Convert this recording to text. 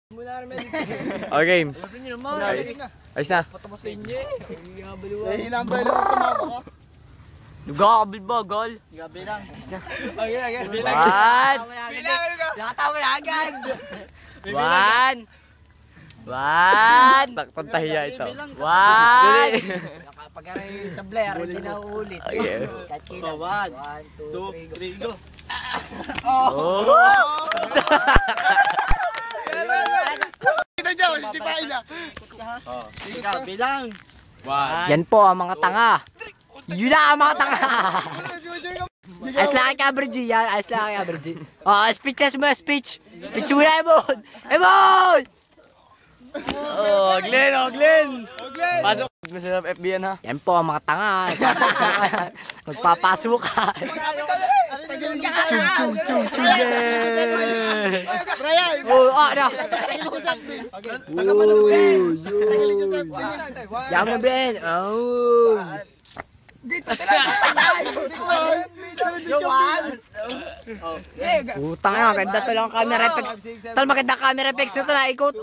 Okay. Gusto nyo naman. Ayos na. Patapasin nyo eh. Hinambay lang tumama ko. Nagkakabil ba, gol? Gabi lang. One. Nakatawa na agad. One. One. Pantahiya ito. One. Pag-aray sa Blair, hindi na uulit. Okay. Kahit kailan. 1, 2, 3, go. Oh. Kita dyan, masisipain na. Gabi lang. Yan po ang mga tanga. Yun na ang mga tanga. Ayos lang kay Cabergy yan. Ayos lang kay Cabergy. Oh, speechless mo, speech. Speech mo na, Ebon. Ebon! Oh, Glenn, oh, Glenn. Pasok. Masarap FBN ha. Yan po ang mga tanga. Magpapasuka. Chung, chung, chung, yeah. Oh, na. Yan mo, Ben. Oh. Utang na, ganda to lang camera effects. Tal, maganda camera effects ito na ikot.